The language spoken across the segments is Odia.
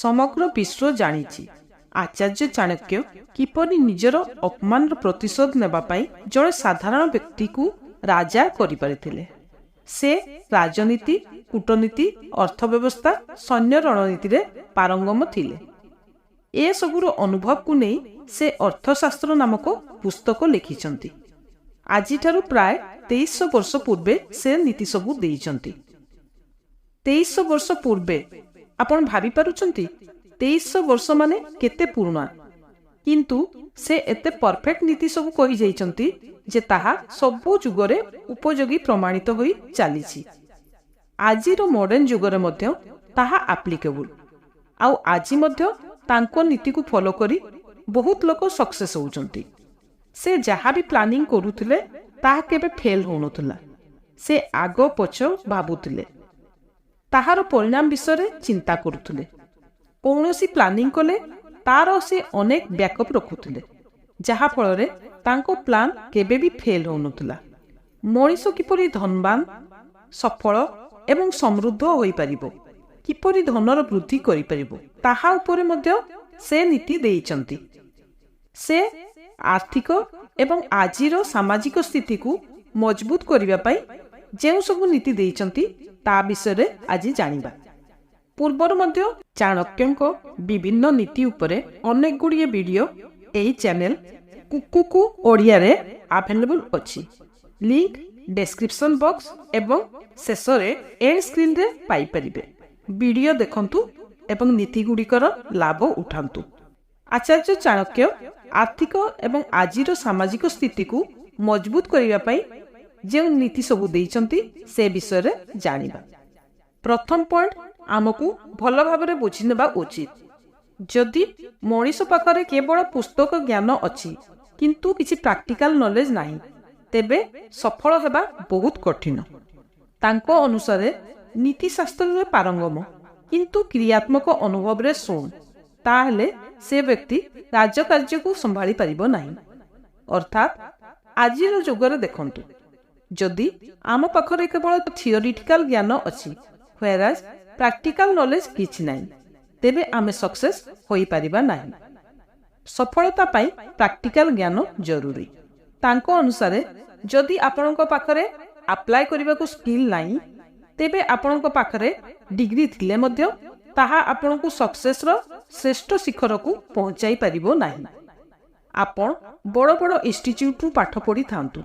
ସମଗ୍ର ବିଶ୍ୱ ଜାଣିଛି ଆଚାର୍ଯ୍ୟ ଚାଣକ୍ୟ କିପରି ନିଜର ଅପମାନର ପ୍ରତିଶୋଧ ନେବା ପାଇଁ ଜଣେ ସାଧାରଣ ବ୍ୟକ୍ତିକୁ ରାଜା କରିପାରିଥିଲେ। ସେ ରାଜନୀତି, କୂଟନୀତି, ଅର୍ଥବ୍ୟବସ୍ଥା, ସୈନ୍ୟ ରଣନୀତିରେ ପାରଙ୍ଗମ ଥିଲେ। ଏସବୁର ଅନୁଭବକୁ ନେଇ ସେ ଅର୍ଥଶାସ୍ତ୍ର ନାମକ ପୁସ୍ତକ ଲେଖିଛନ୍ତି। ଆଜିଠାରୁ ପ୍ରାୟ 2300 ବର୍ଷ ପୂର୍ବେ ସେ ନୀତି ସବୁ ଦେଇଛନ୍ତି। 2300 ବର୍ଷ ପୂର୍ବେ ଆପଣ ଭାବିପାରୁଛନ୍ତି 2300 ବର୍ଷ ମାନେ କେତେ ପୁରୁଣା, କିନ୍ତୁ ସେ ଏତେ ପରଫେକ୍ଟ ନୀତି ସବୁ କହିଯାଇଛନ୍ତି ଯେ ତାହା ସବୁ ଯୁଗରେ ଉପଯୋଗୀ ପ୍ରମାଣିତ ହୋଇ ଚାଲିଛି। ଆଜିର ମଡର୍ଣ୍ଣ ଯୁଗରେ ମଧ୍ୟ ତାହା ଆପ୍ଲିକେବୁଲ। ଆଉ ଆଜି ମଧ୍ୟ ତାଙ୍କ ନୀତିକୁ ଫଲୋ କରି ବହୁତ ଲୋକ ସକ୍ସେସ୍ ହେଉଛନ୍ତି। ସେ ଯାହା ବି ପ୍ଲାନିଂ କରୁଥିଲେ ତାହା କେବେ ଫେଲ୍ ହେଉନଥିଲା। ସେ ଆଗ ପଛ ଭାବୁଥିଲେ, ତାହାର ପରିଣାମ ବିଷୟରେ ଚିନ୍ତା କରୁଥିଲେ। କୌଣସି ପ୍ଲାନିଂ କଲେ ତାର ସେ ଅନେକ ବ୍ୟାକଅପ୍ ରଖୁଥିଲେ, ଯାହାଫଳରେ ତାଙ୍କ ପ୍ଲାନ୍ କେବେ ବି ଫେଲ୍ ହେଉନଥିଲା। ମଣିଷ କିପରି ଧନବାନ, ସଫଳ ଏବଂ ସମୃଦ୍ଧ ହୋଇପାରିବ, କିପରି ଧନର ବୃଦ୍ଧି କରିପାରିବ, ତାହା ଉପରେ ମଧ୍ୟ ସେ ନୀତି ଦେଇଛନ୍ତି। ସେ ଆର୍ଥିକ ଏବଂ ଆଜିର ସାମାଜିକ ସ୍ଥିତିକୁ ମଜବୁତ କରିବା ପାଇଁ ଯେଉଁ ସବୁ ନୀତି ଦେଇଛନ୍ତି ତା ବିଷୟରେ ଆଜି ଜାଣିବା। ପୂର୍ବରୁ ମଧ୍ୟ ଚାଣକ୍ୟଙ୍କ ବିଭିନ୍ନ ନୀତି ଉପରେ ଅନେକ ଗୁଡ଼ିଏ ଭିଡ଼ିଓ ଏହି ଚ୍ୟାନେଲ କୁକୁକୁ ଓଡ଼ିଆରେ ଆଭେଲେବୁଲ ଅଛି। ଲିଙ୍କ ଡେସ୍କ୍ରିପସନ୍ ବକ୍ସ ଏବଂ ଶେଷରେ ଏଣ୍ଡ ସ୍କ୍ରିନରେ ପାଇପାରିବେ। ଭିଡ଼ିଓ ଦେଖନ୍ତୁ ଏବଂ ନୀତିଗୁଡ଼ିକର ଲାଭ ଉଠାନ୍ତୁ। ଆଚାର୍ଯ୍ୟ ଚାଣକ୍ୟ ଆର୍ଥିକ ଏବଂ ଆଜିର ସାମାଜିକ ସ୍ଥିତିକୁ ମଜବୁତ କରିବା ପାଇଁ ଯେଉଁ ନୀତି ସବୁ ଦେଇଛନ୍ତି ସେ ବିଷୟରେ ଜାଣିବା। ପ୍ରଥମ ପଏଣ୍ଟ ଆମକୁ ଭଲ ଭାବରେ ବୁଝିନେବା ଉଚିତ। ଯଦି ମଣିଷ ପାଖରେ କେବଳ ପୁସ୍ତକ ଜ୍ଞାନ ଅଛି କିନ୍ତୁ କିଛି ପ୍ରାକ୍ଟିକାଲ ନଲେଜ ନାହିଁ, ତେବେ ସଫଳ ହେବା ବହୁତ କଠିନ। ତାଙ୍କ ଅନୁସାରେ ନୀତିଶାସ୍ତ୍ରରେ ପାରଙ୍ଗମ କିନ୍ତୁ କ୍ରିୟାତ୍ମକ ଅନୁଭବରେ ଶୂନ୍ୟ, ତାହେଲେ ସେ ବ୍ୟକ୍ତି ରାଜକାର୍ଯ୍ୟକୁ ସମ୍ଭାଳି ପାରିବ ନାହିଁ। ଅର୍ଥାତ୍ ଆଜିର ଯୁଗରେ ଦେଖନ୍ତୁ, ଯଦି ଆମ ପାଖରେ କେବଳ ଥିଓରିଟିକାଲ ଜ୍ଞାନ ଅଛି ହ୍ୱେରାଜ୍ ପ୍ରାକ୍ଟିକାଲ ନଲେଜ କିଛି ନାହିଁ, ତେବେ ଆମେ ସକ୍ସେସ୍ ହୋଇପାରିବା ନାହିଁ। ସଫଳତା ପାଇଁ ପ୍ରାକ୍ଟିକାଲ ଜ୍ଞାନ ଜରୁରୀ। ତାଙ୍କ ଅନୁସାରେ ଯଦି ଆପଣଙ୍କ ପାଖରେ ଆପ୍ଲାଏ କରିବାକୁ ସ୍କିଲ୍ ନାହିଁ, ତେବେ ଆପଣଙ୍କ ପାଖରେ ଡିଗ୍ରୀ ଥିଲେ ମଧ୍ୟ ତାହା ଆପଣଙ୍କୁ ସକ୍ସେସ୍ର ଶ୍ରେଷ୍ଠ ଶିଖରକୁ ପହଞ୍ଚାଇ ପାରିବ ନାହିଁ। ଆପଣ ବଡ଼ ବଡ଼ ଇନଷ୍ଟିଚ୍ୟୁଟ୍ରୁ ପାଠ ପଢ଼ିଥାନ୍ତୁ,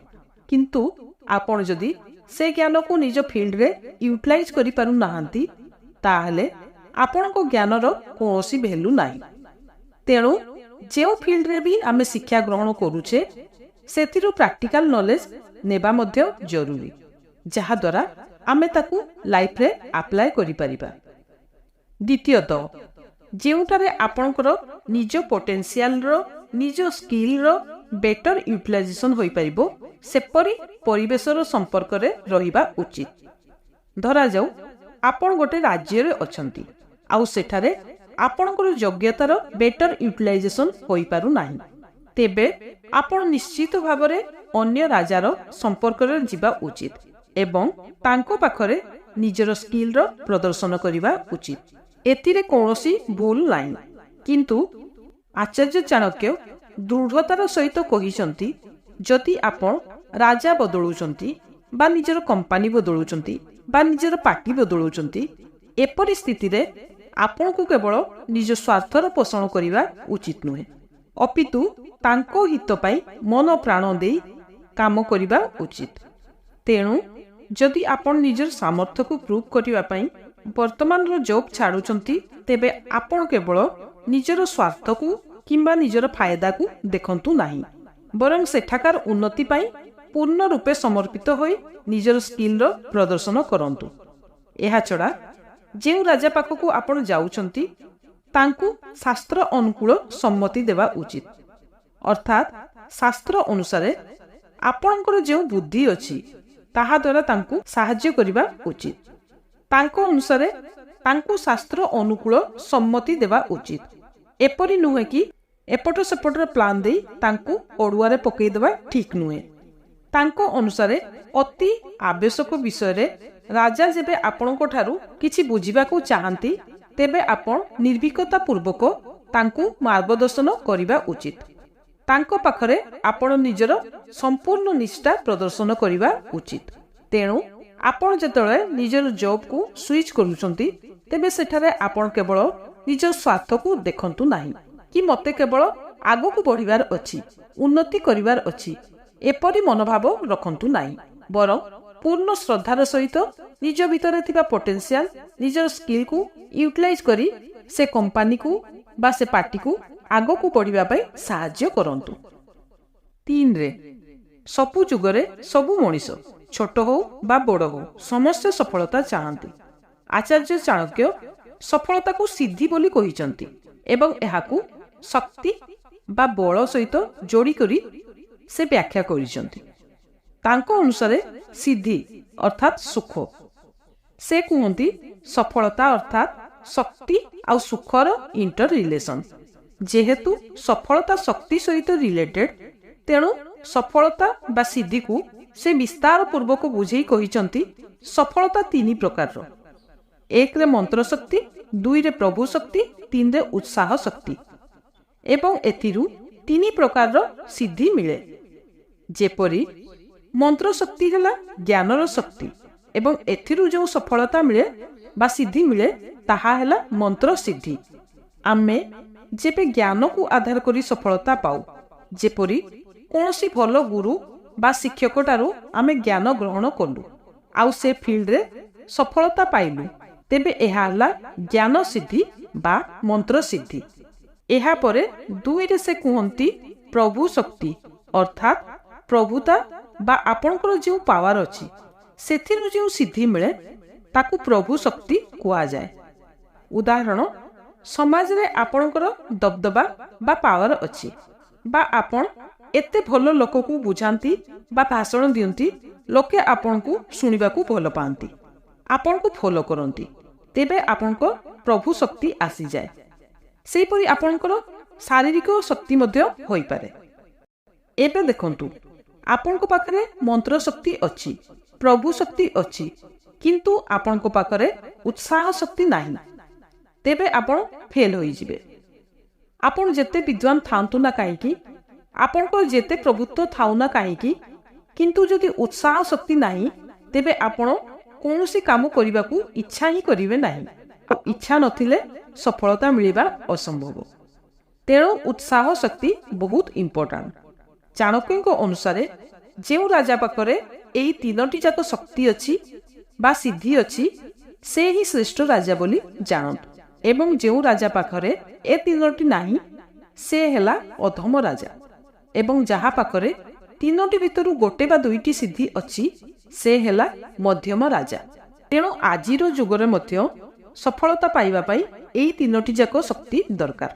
କିନ୍ତୁ ଆପଣ ଯଦି ସେ ଜ୍ଞାନକୁ ନିଜ ଫିଲ୍ଡରେ ୟୁଟିଲାଇଜ୍ କରିପାରୁନାହାନ୍ତି, ତାହେଲେ ଆପଣଙ୍କ ଜ୍ଞାନର କୌଣସି ଭ୍ୟାଲୁ ନାହିଁ। ତେଣୁ ଯେଉଁ ଫିଲ୍ଡରେ ବି ଆମେ ଶିକ୍ଷା ଗ୍ରହଣ କରୁଛେ ସେଥିରୁ ପ୍ରାକ୍ଟିକାଲ ନଲେଜ ନେବା ମଧ୍ୟ ଜରୁରୀ, ଯାହାଦ୍ୱାରା ଆମେ ତାକୁ ଲାଇଫରେ ଆପ୍ଲାଏ କରିପାରିବା। ଦ୍ୱିତୀୟତଃ, ଯେଉଁଠାରେ ଆପଣଙ୍କର ନିଜ ପୋଟେନ୍ସିଆଲର, ନିଜ ସ୍କିଲ୍ର ବେଟର ୟୁଟିଲାଇଜେସନ୍ ହୋଇପାରିବ, ସେପରି ପରିବେଶର ସମ୍ପର୍କରେ ରହିବା ଉଚିତ। ଧରାଯାଉ ଆପଣ ଗୋଟେ ରାଜ୍ୟରେ ଅଛନ୍ତି, ଆଉ ସେଠାରେ ଆପଣଙ୍କର ଯୋଗ୍ୟତାର ବେଟର ୟୁଟିଲାଇଜେସନ୍ ହୋଇପାରୁନାହିଁ, ତେବେ ଆପଣ ନିଶ୍ଚିତ ଭାବରେ ଅନ୍ୟ ରାଜାର ସମ୍ପର୍କରେ ଯିବା ଉଚିତ ଏବଂ ତାଙ୍କ ପାଖରେ ନିଜର ସ୍କିଲ୍ର ପ୍ରଦର୍ଶନ କରିବା ଉଚିତ। ଏଥିରେ କୌଣସି ଭୁଲ ନାହିଁ, କିନ୍ତୁ ଆଚାର୍ଯ୍ୟ ଚାଣକ୍ୟ ଦୃଢ଼ତାର ସହିତ କହିଛନ୍ତି, ଯଦି ଆପଣ ରାଜା ବଦଳୁଛନ୍ତି ବା ନିଜର କମ୍ପାନୀ ବଦଳୁଛନ୍ତି ବା ନିଜର ପାର୍ଟି ବଦଳୁଛନ୍ତି, ଏପରି ସ୍ଥିତିରେ ଆପଣଙ୍କୁ କେବଳ ନିଜ ସ୍ୱାର୍ଥର ପୋଷଣ କରିବା ଉଚିତ ନୁହେଁ, ଅପିତୁ ତାଙ୍କ ହିତ ପାଇଁ ମନ ପ୍ରାଣ ଦେଇ କାମ କରିବା ଉଚିତ। ତେଣୁ ଯଦି ଆପଣ ନିଜର ସାମର୍ଥ୍ୟକୁ ପ୍ରୁଭ୍ କରିବା ପାଇଁ ବର୍ତ୍ତମାନର ଜବ୍ ଛାଡ଼ୁଛନ୍ତି, ତେବେ ଆପଣ କେବଳ ନିଜର ସ୍ୱାର୍ଥକୁ କିମ୍ବା ନିଜର ଫାଇଦାକୁ ଦେଖନ୍ତୁ ନାହିଁ, ବରଂ ସେଠାକାର ଉନ୍ନତି ପାଇଁ ପୂର୍ଣ୍ଣ ରୂପେ ସମର୍ପିତ ହୋଇ ନିଜର ସ୍କିଲ୍ର ପ୍ରଦର୍ଶନ କରନ୍ତୁ। ଏହାଛଡ଼ା ଯେଉଁ ରାଜା ପାଖକୁ ଆପଣ ଯାଉଛନ୍ତି ତାଙ୍କୁ ଶାସ୍ତ୍ର ଅନୁକୂଳ ସମ୍ମତି ଦେବା ଉଚିତ। ଅର୍ଥାତ୍ ଶାସ୍ତ୍ର ଅନୁସାରେ ଆପଣଙ୍କର ଯେଉଁ ବୁଦ୍ଧି ଅଛି ତାହା ଦ୍ୱାରା ତାଙ୍କୁ ସାହାଯ୍ୟ କରିବା ଉଚିତ। ତାଙ୍କ ଅନୁସାରେ ତାଙ୍କୁ ଶାସ୍ତ୍ର ଅନୁକୂଳ ସମ୍ମତି ଦେବା ଉଚିତ। ଏପରି ନୁହେଁ କି ଏପଟ ସେପଟର ପ୍ଲାନ୍ ଦେଇ ତାଙ୍କୁ ଅଡୁଆରେ ପକାଇଦେବା ଠିକ୍ ନୁହେଁ। ତାଙ୍କ ଅନୁସାରେ ଅତି ଆବଶ୍ୟକ ବିଷୟରେ ରାଜା ଯେବେ ଆପଣଙ୍କ ଠାରୁ କିଛି ବୁଝିବାକୁ ଚାହାନ୍ତି, ତେବେ ଆପଣ ନିର୍ଭୀକତା ପୂର୍ବକ ତାଙ୍କୁ ମାର୍ଗଦର୍ଶନ କରିବା ଉଚିତ। ତାଙ୍କ ପାଖରେ ଆପଣ ନିଜର ସମ୍ପୂର୍ଣ୍ଣ ନିଷ୍ଠା ପ୍ରଦର୍ଶନ କରିବା ଉଚିତ। ତେଣୁ ଆପଣ ଯେତେବେଳେ ନିଜର ଜବ୍କୁ ସୁଇଚ୍ କରୁଛନ୍ତି, ତେବେ ସେଠାରେ ଆପଣ କେବଳ ନିଜ ସ୍ୱାର୍ଥକୁ ଦେଖନ୍ତୁ ନାହିଁ କି ମୋତେ କେବଳ ଆଗକୁ ବଢ଼ିବାର ଅଛି, ଉନ୍ନତି କରିବାର ଅଛି, ଏପରି ମନୋଭାବ ରଖନ୍ତୁ ନାହିଁ। ବରଂ ପୂର୍ଣ୍ଣ ଶ୍ରଦ୍ଧାର ସହିତ ନିଜ ଭିତରେ ଥିବା ପୋଟେନ୍ସିଆଲ, ନିଜର ସ୍କିଲ୍କୁ ୟୁଟିଲାଇଜ୍ କରି ସେ କମ୍ପାନୀକୁ ବା ସେ ପାର୍ଟିକୁ ଆଗକୁ ବଢ଼ିବା ପାଇଁ ସାହାଯ୍ୟ କରନ୍ତୁ। 3 ସବୁ ଯୁଗରେ ସବୁ ମଣିଷ, ଛୋଟ ହେଉ ବା ବଡ଼ ହେଉ, ସମସ୍ତେ ସଫଳତା ଚାହାନ୍ତି। ଆଚାର୍ଯ୍ୟ ଚାଣକ୍ୟ ସଫଳତାକୁ ସିଦ୍ଧି ବୋଲି କହିଛନ୍ତି ଏବଂ ଏହାକୁ ଶକ୍ତି ବା ବଳ ସହିତ ଯୋଡ଼ି କରି ସେ ବ୍ୟାଖ୍ୟା କରିଛନ୍ତି। ତାଙ୍କ ଅନୁସାରେ ସିଦ୍ଧି ଅର୍ଥାତ୍ ସୁଖ। ସେ କୁହନ୍ତି ସଫଳତା ଅର୍ଥାତ୍ ଶକ୍ତି ଆଉ ସୁଖର ଇଣ୍ଟର ରିଲେସନ୍। ଯେହେତୁ ସଫଳତା ଶକ୍ତି ସହିତ ରିଲେଟେଡ୍, ତେଣୁ ସଫଳତା ବା ସିଦ୍ଧିକୁ ସେ ବିସ୍ତାର ପୂର୍ବକ ବୁଝେଇ କହିଛନ୍ତି ସଫଳତା 3 ପ୍ରକାରର। 1 ମନ୍ତ୍ର ଶକ୍ତି, 2 ପ୍ରଭୁ ଶକ୍ତି, 3 ଉତ୍ସାହ ଶକ୍ତି। ଏବଂ ଏଥିରୁ 3 ପ୍ରକାରର ସିଦ୍ଧି ମିଳେ। ଯେପରି ମନ୍ତ୍ର ଶକ୍ତି ହେଲା ଜ୍ଞାନର ଶକ୍ତି ଏବଂ ଏଥିରୁ ଯେଉଁ ସଫଳତା ମିଳେ ବା ସିଦ୍ଧି ମିଳେ ତାହା ହେଲା ମନ୍ତ୍ର ସିଦ୍ଧି। ଆମେ ଯେବେ ଜ୍ଞାନକୁ ଆଧାର କରି ସଫଳତା ପାଉ, ଯେପରି କୌଣସି ଭଲ ଗୁରୁ ବା ଶିକ୍ଷକଠାରୁ ଆମେ ଜ୍ଞାନ ଗ୍ରହଣ କଲୁ ଆଉ ସେ ଫିଲ୍ଡରେ ସଫଳତା ପାଇଲୁ, ତେବେ ଏହା ହେଲା ଜ୍ଞାନ ସିଦ୍ଧି ବା ମନ୍ତ୍ର ସିଦ୍ଧି। ଏହାପରେ 2 ସେ କୁହନ୍ତି ପ୍ରଭୁ ଶକ୍ତି ଅର୍ଥାତ୍ ପ୍ରଭୁତା ବା ଆପଣଙ୍କର ଯେଉଁ ପାୱାର ଅଛି ସେଥିରୁ ଯେଉଁ ସିଦ୍ଧି ମିଳେ ତାକୁ ପ୍ରଭୁ ଶକ୍ତି କୁହାଯାଏ। ଉଦାହରଣ, ସମାଜରେ ଆପଣଙ୍କର ଦବଦବା ବା ପାୱାର ଅଛି, ବା ଆପଣ ଏତେ ଭଲ ଲୋକକୁ ବୁଝାନ୍ତି ବା ଭାଷଣ ଦିଅନ୍ତି, ଲୋକେ ଆପଣଙ୍କୁ ଶୁଣିବାକୁ ଭଲ ପାଆନ୍ତି, ଆପଣଙ୍କୁ ଫଲୋ କରନ୍ତି, ତେବେ ଆପଣଙ୍କ ପ୍ରଭୁ ଶକ୍ତି ଆସିଯାଏ। ସେହିପରି ଆପଣଙ୍କର ଶାରୀରିକ ଶକ୍ତି ମଧ୍ୟ ହୋଇପାରେ। ଏବେ ଦେଖନ୍ତୁ, ଆପଣଙ୍କ ପାଖରେ ମନ୍ତ୍ର ଶକ୍ତି ଅଛି, ପ୍ରଭୁ ଶକ୍ତି ଅଛି, କିନ୍ତୁ ଆପଣଙ୍କ ପାଖରେ ଉତ୍ସାହ ଶକ୍ତି ନାହିଁ, ତେବେ ଆପଣ ଫେଲ୍ ହୋଇଯିବେ। ଆପଣ ଯେତେ ବିଦ୍ୱାନ ଥାଆନ୍ତୁ ନା କାହିଁକି, ଆପଣଙ୍କର ଯେତେ ପ୍ରଭୁତ୍ୱ ଥାଉ ନା କାହିଁକି, କିନ୍ତୁ ଯଦି ଉତ୍ସାହ ଶକ୍ତି ନାହିଁ, ତେବେ ଆପଣ କୌଣସି କାମ କରିବାକୁ ଇଚ୍ଛା ହିଁ କରିବେ ନାହିଁ। ଇଚ୍ଛା ନଥିଲେ ସଫଳତା ମିଳିବା ଅସମ୍ଭବ। ତେଣୁ ଉତ୍ସାହ ଶକ୍ତି ବହୁତ ଇମ୍ପୋର୍ଟାଣ୍ଟ। ଚାଣକ୍ୟଙ୍କ ଅନୁସାରେ ଯେଉଁ ରାଜା ପାଖରେ ଏହି 3ଟି ଯାକ ଶକ୍ତି ଅଛି ବା ସିଦ୍ଧି ଅଛି, ସେ ହିଁ ଶ୍ରେଷ୍ଠ ରାଜା ବୋଲି ଜାଣନ୍ତୁ। ଏବଂ ଯେଉଁ ରାଜା ପାଖରେ ଏ 3ଟି ନାହିଁ, ସେ ହେଲା ଅଧମ ରାଜା। ଏବଂ ଯାହା ପାଖରେ 3ଟି ଭିତରୁ 1 ବା 2ଟି ସିଦ୍ଧି ଅଛି, ସେ ହେଲା ମଧ୍ୟମ ରାଜା। ତେଣୁ ଆଜିର ଯୁଗରେ ମଧ୍ୟ ସଫଳତା ପାଇବା ପାଇଁ ଏହି 3ଟି ଯାକ ଶକ୍ତି ଦରକାର।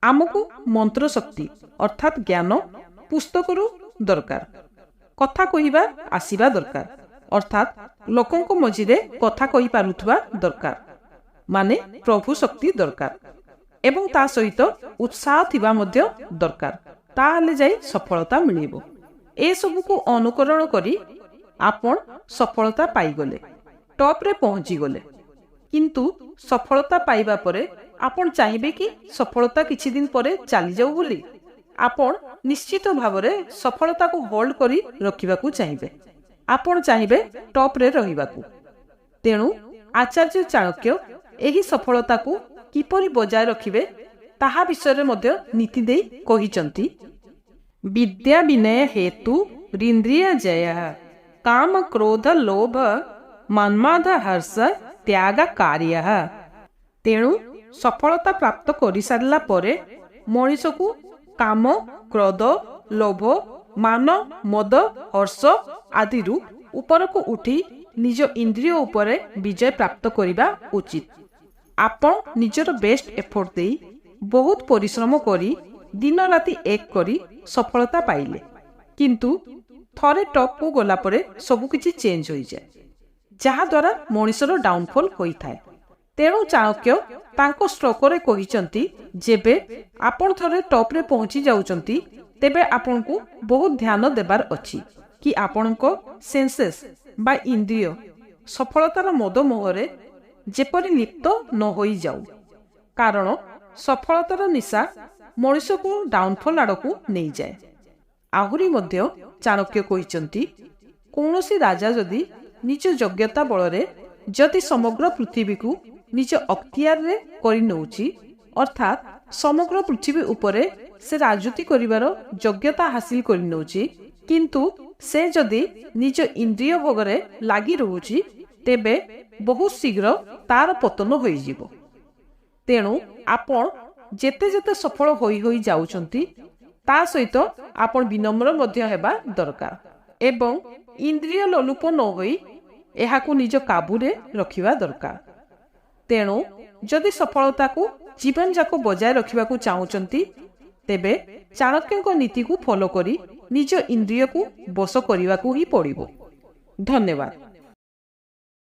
ଆମକୁ ମନ୍ତ୍ର ଶକ୍ତି ଅର୍ଥାତ୍ ଜ୍ଞାନ ପୁସ୍ତକରୁ ଦରକାର, କଥା କହିବା ଆସିବା ଦରକାର ଅର୍ଥାତ୍ ଲୋକଙ୍କ ମଝିରେ କଥା କହିପାରୁଥିବା ଦରକାର, ମାନେ ପ୍ରଭୁ ଶକ୍ତି ଦରକାର, ଏବଂ ତା ସହିତ ଉତ୍ସାହ ଥିବା ମଧ୍ୟ ଦରକାର। ତାହେଲେ ଯାଇ ସଫଳତା ମିଳିବ। ଏସବୁକୁ ଅନୁକରଣ କରି ଆପଣ ସଫଳତା ପାଇଗଲେ, ଟପ୍ରେ ପହଞ୍ଚିଗଲେ। କିନ୍ତୁ ସଫଳତା ପାଇବା ପରେ ଆପଣ ଚାହିଁବେ କି ସଫଳତା କିଛି ଦିନ ପରେ ଚାଲିଯାଉ ବୋଲି? ଆପଣ ନିଶ୍ଚିତ ଭାବରେ ସଫଳତାକୁ ହୋଲ୍ଡ କରି ରଖିବାକୁ ଚାହିଁବେ। ଆପଣ ଚାହିଁବେ ଟପ୍ରେ ରହିବାକୁ। ତେଣୁ ଆଚାର୍ଯ୍ୟ ଚାଣକ୍ୟ ଏହି ସଫଳତାକୁ କିପରି ବଜାୟ ରଖିବେ ତାହା ବିଷୟରେ ମଧ୍ୟ ନୀତି ଦେଇ କହିଛନ୍ତି। ବିଦ୍ୟା ବିନୟ ହେତୁ ରିନ୍ଦ୍ରିୟ ଜୟ କାମ କ୍ରୋଧ ଲୋଭ ମନ୍ମଦ ହର୍ଷ ତ୍ୟାଗ କାର୍ଯ୍ୟ। ତେଣୁ ସଫଳତା ପ୍ରାପ୍ତ କରିସାରିଲା ପରେ ମଣିଷକୁ କାମ, କ୍ରୋଧ, ଲୋଭ, ମାନ, ମଦ, ହର୍ଷ ଆଦିରୁ ଉପରକୁ ଉଠି ନିଜ ଇନ୍ଦ୍ରିୟ ଉପରେ ବିଜୟ ପ୍ରାପ୍ତ କରିବା ଉଚିତ। ଆପଣ ନିଜର ବେଷ୍ଟ ଏଫୋର୍ଟ ଦେଇ ବହୁତ ପରିଶ୍ରମ କରି ଦିନ ରାତି ଏକ କରି ସଫଳତା ପାଇଲେ, କିନ୍ତୁ ଥରେ ଟପ୍କୁ ଗଲା ପରେ ସବୁକିଛି ଚେଞ୍ଜ ହୋଇଯାଏ, ଯାହାଦ୍ୱାରା ମଣିଷର ଡାଉନଫଲ୍ ହୋଇଥାଏ। ତେଣୁ ଚାଣକ୍ୟ ତାଙ୍କ ଶ୍ଲୋକରେ କହିଛନ୍ତି, ଯେବେ ଆପଣ ଥରେ ଟପ୍ରେ ପହଞ୍ଚି ଯାଉଛନ୍ତି, ତେବେ ଆପଣଙ୍କୁ ବହୁତ ଧ୍ୟାନ ଦେବାର ଅଛି କି ଆପଣଙ୍କ ସେନ୍ସେସ୍ ବା ଇନ୍ଦ୍ରିୟ ସଫଳତାର ମଦ ମୋହରେ ଯେପରି ଲିପ୍ତ ନ ହୋଇଯାଉ, କାରଣ ସଫଳତାର ନିଶା ମଣିଷକୁ ଡାଉନଫଲ୍ ଆଡ଼କୁ ନେଇଯାଏ। ଆହୁରି ମଧ୍ୟ ଚାଣକ୍ୟ କହିଛନ୍ତି, କୌଣସି ରାଜା ଯଦି ନିଜ ଯୋଗ୍ୟତା ବଳରେ ଯଦି ସମଗ୍ର ପୃଥିବୀକୁ ନିଜ ଅକ୍ତିଆରରେ କରିନେଉଛି, ଅର୍ଥାତ୍ ସମଗ୍ର ପୃଥିବୀ ଉପରେ ସେ ରାଜୁତି କରିବାର ଯୋଗ୍ୟତା ହାସିଲ କରିନେଉଛି, କିନ୍ତୁ ସେ ଯଦି ନିଜ ଇନ୍ଦ୍ରିୟ ଭୋଗରେ ଲାଗି ରହୁଛି, ତେବେ ବହୁତ ଶୀଘ୍ର ତାର ପତନ ହୋଇଯିବ। ତେଣୁ ଆପଣ ଯେତେ ଯେତେ ସଫଳ ହୋଇ ହୋଇ ଯାଉଛନ୍ତି, ତା ସହିତ ଆପଣ ବିନମ୍ର ମଧ୍ୟ ହେବା ଦରକାର ଏବଂ ଇନ୍ଦ୍ରିୟ ଲୋଲୁପ ନ ହୋଇ ଏହାକୁ ନିଜ କାବୁରେ ରଖିବା ଦରକାର। ତେଣୁ ଯଦି ସଫଳତାକୁ ଜୀବନଯାକ ବଜାୟ ରଖିବାକୁ ଚାହୁଁଛନ୍ତି, ତେବେ ଚାଣକ୍ୟଙ୍କ ନୀତିକୁ ଫଲୋ କରି ନିଜ ଇନ୍ଦ୍ରିୟକୁ ବଶ କରିବାକୁ ହିଁ ପଡ଼ିବ। ଧନ୍ୟବାଦ।